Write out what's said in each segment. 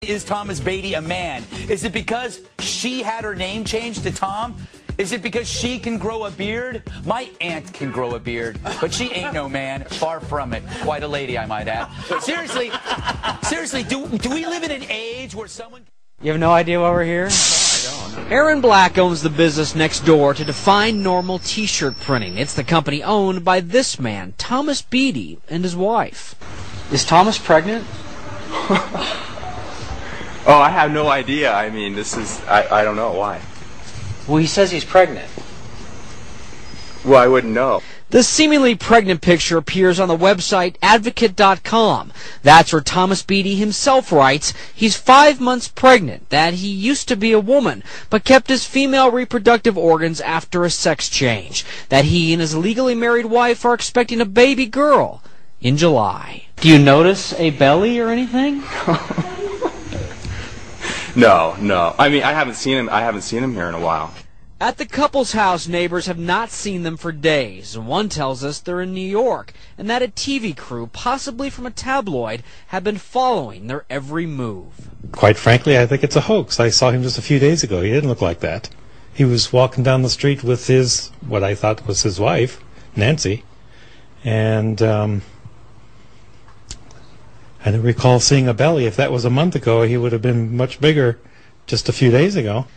Is Thomas Beatty a man? Is it because she had her name changed to Tom? Is it because she can grow a beard? My aunt can grow a beard, but she ain't no man. Far from it. Quite a lady, I might add. Seriously, do we live in an age where someone... You have no idea why we're here? I don't. Aaron Black owns the business next door to Define Normal T-shirt printing. It's the company owned by this man, Thomas Beatty, and his wife. Is Thomas pregnant? Oh, I have no idea. I mean, I don't know why. Well, he says he's pregnant. Well, I wouldn't know. The seemingly pregnant picture appears on the website Advocate.com. That's where Thomas Beatty himself writes he's 5 months pregnant, that he used to be a woman, but kept his female reproductive organs after a sex change, that he and his legally married wife are expecting a baby girl in July. Do you notice a belly or anything? No. I mean, I haven't seen him here in a while. At the couple's house, neighbors have not seen them for days, and one tells us they're in New York, and that a TV crew, possibly from a tabloid, have been following their every move. Quite frankly, I think it's a hoax. I saw him just a few days ago. He didn't look like that. He was walking down the street with what I thought was his wife, Nancy, and I don't recall seeing a belly. If that was a month ago, he would have been much bigger just a few days ago.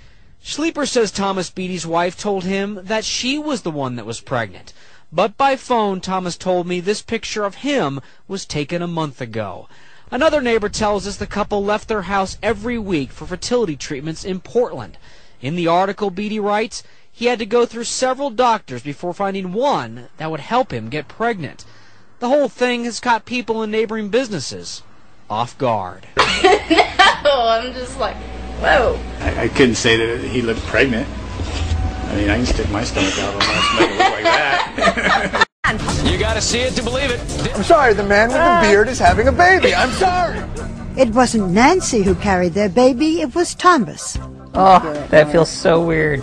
Sleeper says Thomas Beatty's wife told him that she was the one that was pregnant. But by phone, Thomas told me this picture of him was taken a month ago. Another neighbor tells us the couple left their house every week for fertility treatments in Portland. In the article, Beatty writes, he had to go through several doctors before finding one that would help him get pregnant. The whole thing has caught people in neighboring businesses off guard. No, I'm just like, whoa. I couldn't say that he looked pregnant. I mean, I can stick my stomach out almost, make it look like that. You gotta see it to believe it. I'm sorry, the man with the beard is having a baby. I'm sorry. It wasn't Nancy who carried their baby, it was Thomas. Oh, that feels so weird.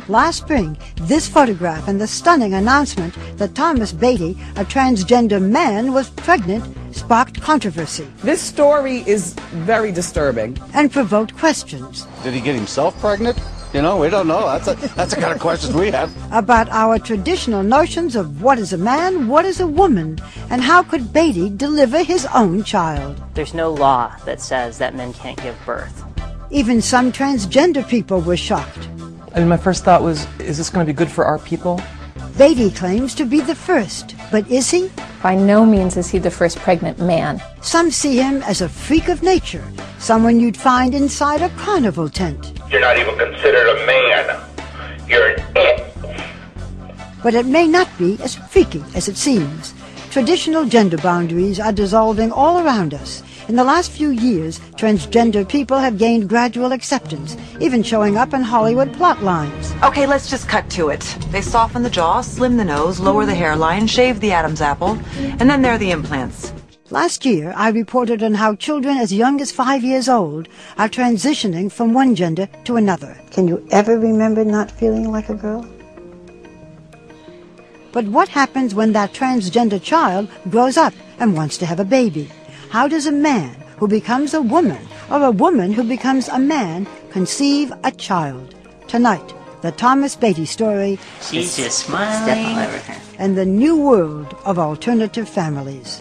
Last spring, this photograph and the stunning announcement that Thomas Beatty, a transgender man, was pregnant sparked controversy. This story is very disturbing. And provoked questions. Did he get himself pregnant? You know, we don't know. That's the kind of questions we have. About our traditional notions of what is a man, what is a woman, and how could Beatty deliver his own child. There's no law that says that men can't give birth. Even some transgender people were shocked. And my first thought was, is this going to be good for our people? Beatty claims to be the first, but is he? By no means is he the first pregnant man. Some see him as a freak of nature, someone you'd find inside a carnival tent. You're not even considered a man. You're an it. But it may not be as freaky as it seems. Traditional gender boundaries are dissolving all around us. In the last few years, transgender people have gained gradual acceptance, even showing up in Hollywood plot lines. Okay, let's just cut to it. They soften the jaw, slim the nose, lower the hairline, shave the Adam's apple, and then there are the implants. Last year, I reported on how children as young as 5 years old are transitioning from one gender to another. Can you ever remember not feeling like a girl? But what happens when that transgender child grows up and wants to have a baby? How does a man who becomes a woman or a woman who becomes a man conceive a child? Tonight, the Thomas Beatty story. She's just smiling. And the new world of alternative families.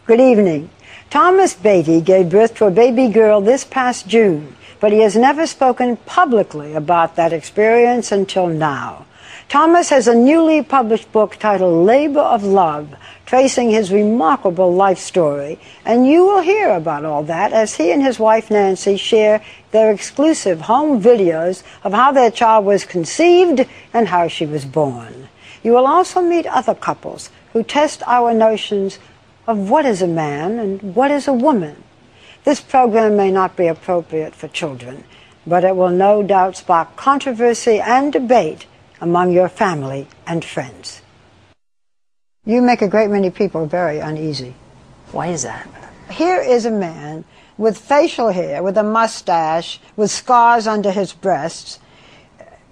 Good evening. Thomas Beatty gave birth to a baby girl this past June, but he has never spoken publicly about that experience until now. Thomas has a newly published book titled Labor of Love, tracing his remarkable life story, and you will hear about all that as he and his wife Nancy share their exclusive home videos of how their child was conceived and how she was born. You will also meet other couples who test our notions of what is a man and what is a woman. This program may not be appropriate for children, but it will no doubt spark controversy and debate among your family and friends. You make a great many people very uneasy. Why is that? Here is a man with facial hair, with a mustache, with scars under his breasts,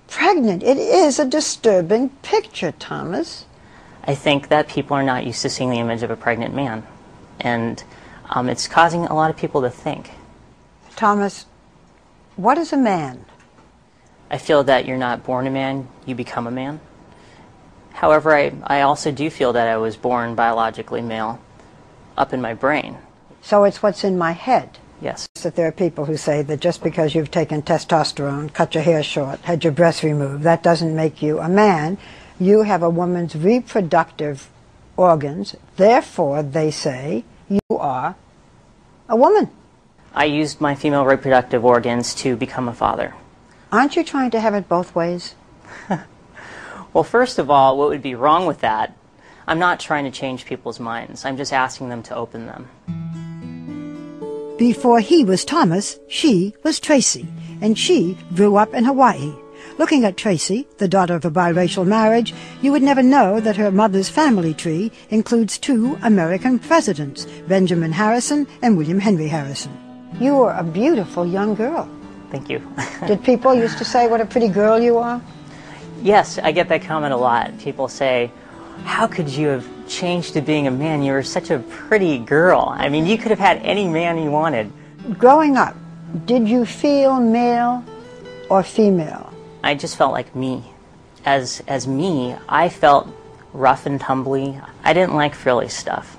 pregnant. It is a disturbing picture, Thomas. I think that people are not used to seeing the image of a pregnant man. And It's causing a lot of people to think. Thomas, what is a man? I feel that you're not born a man, you become a man. However, I also do feel that I was born biologically male up in my brain. So it's what's in my head. Yes. That there are people who say that just because you've taken testosterone, cut your hair short, had your breasts removed, that doesn't make you a man. You have a woman's reproductive organs, therefore, they say, you are a woman. I used my female reproductive organs to become a father. Aren't you trying to have it both ways? Well, first of all, what would be wrong with that? I'm not trying to change people's minds. I'm just asking them to open them. Before he was Thomas, she was Tracy, and she grew up in Hawaii. Looking at Tracy, the daughter of a biracial marriage, you would never know that her mother's family tree includes 2 American presidents, Benjamin Harrison and William Henry Harrison. You were a beautiful young girl. Thank you. Did people used to say what a pretty girl you are? Yes, I get that comment a lot. People say, how could you have changed to being a man? You were such a pretty girl. I mean, you could have had any man you wanted. Growing up, did you feel male or female? I just felt like me. As me, I felt rough and tumbly. I didn't like frilly stuff.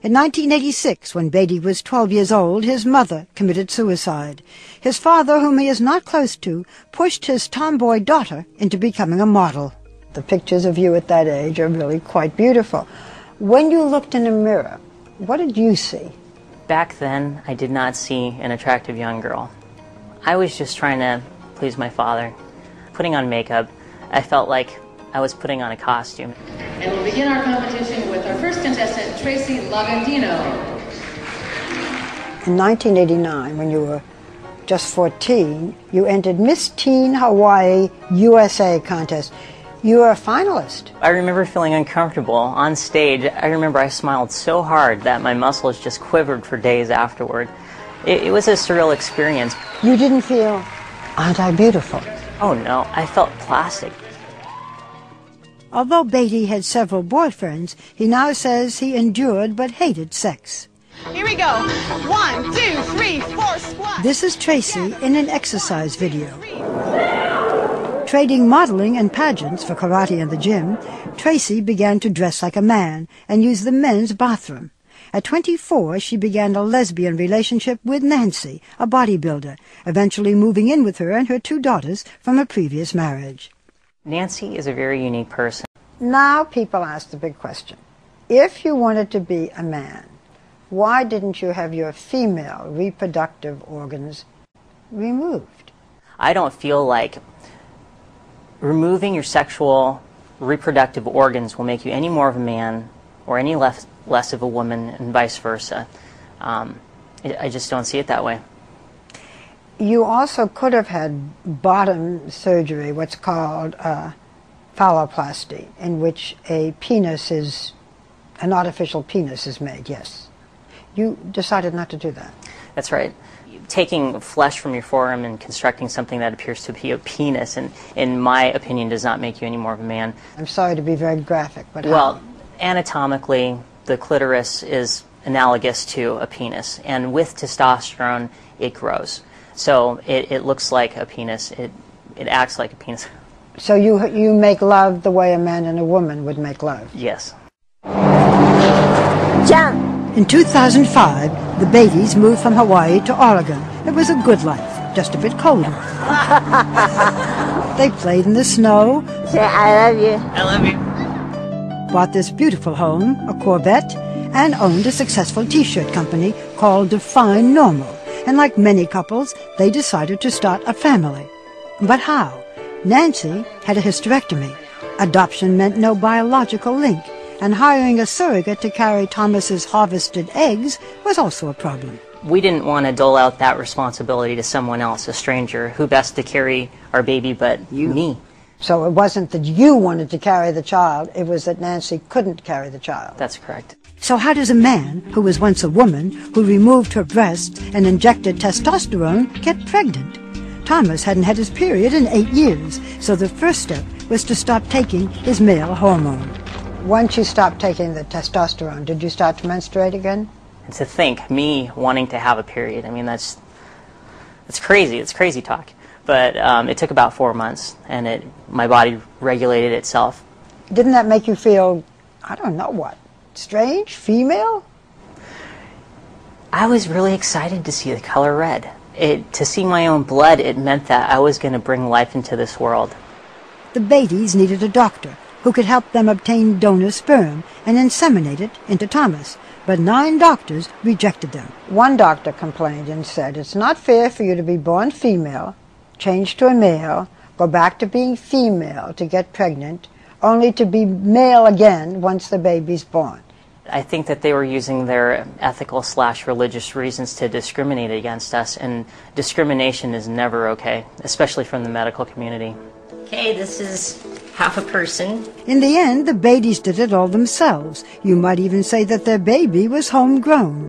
In 1986, when Beatty was 12 years old, his mother committed suicide. His father, whom he is not close to, pushed his tomboy daughter into becoming a model. The pictures of you at that age are really quite beautiful. When you looked in a mirror, what did you see? Back then, I did not see an attractive young girl. I was just trying to please my father. Putting on makeup, I felt like I was putting on a costume. And we'll begin our competition with our first contestant, Tracy Lavandino. In 1989, when you were just 14, you entered Miss Teen Hawaii USA contest. You were a finalist. I remember feeling uncomfortable on stage. I remember I smiled so hard that my muscles just quivered for days afterward. It was a surreal experience. You didn't feel, aren't I beautiful? Oh no, I felt plastic. Although Beatty had several boyfriends, he now says he endured but hated sex. Here we go. 1, 2, 3, 4, squat. This is Tracy in an exercise video. Trading modeling and pageants for karate and the gym, Tracy began to dress like a man and use the men's bathroom. At 24, she began a lesbian relationship with Nancy, a bodybuilder, eventually moving in with her and her 2 daughters from a previous marriage. Nancy is a very unique person. Now people ask the big question. If you wanted to be a man, why didn't you have your female reproductive organs removed? I don't feel like removing your sexual reproductive organs will make you any more of a man or any less of a woman, and vice versa. I just don't see it that way. You also could have had bottom surgery, what's called phalloplasty, in which an artificial penis is made, yes. You decided not to do that. That's right. Taking flesh from your forearm and constructing something that appears to be a penis, and in my opinion, does not make you any more of a man. I'm sorry to be very graphic, but well, anatomically, the clitoris is analogous to a penis, and with testosterone, it grows. So it looks like a penis. It acts like a penis. So you make love the way a man and a woman would make love? Yes. Jump! In 2005, the Beattys moved from Hawaii to Oregon. It was a good life, just a bit colder. They played in the snow. Say, I love you. I love you. Bought this beautiful home, a Corvette, and owned a successful T-shirt company called Define Normal. And like many couples, they decided to start a family. But how? Nancy had a hysterectomy. Adoption meant no biological link, and hiring a surrogate to carry Thomas's harvested eggs was also a problem. We didn't want to dole out that responsibility to someone else, a stranger. Who best to carry our baby but me? So it wasn't that you wanted to carry the child, it was that Nancy couldn't carry the child. That's correct. So how does a man, who was once a woman, who removed her breasts and injected testosterone, get pregnant? Thomas hadn't had his period in 8 years, so the first step was to stop taking his male hormone. Once you stopped taking the testosterone, did you start to menstruate again? And to think, me wanting to have a period, I mean, that's crazy. It's crazy talk. But it took about 4 months, and my body regulated itself. Didn't that make you feel, I don't know what, strange, female? I was really excited to see the color red. To see my own blood, it meant that I was going to bring life into this world. The Beattys needed a doctor who could help them obtain donor sperm and inseminate it into Thomas. But 9 doctors rejected them. One doctor complained and said, it's not fair for you to be born female, change to a male, go back to being female to get pregnant, only to be male again once the baby's born. I think that they were using their ethical/religious reasons to discriminate against us, and discrimination is never okay, especially from the medical community. Okay, this is half a person. In the end, the Beattys did it all themselves. You might even say that their baby was homegrown.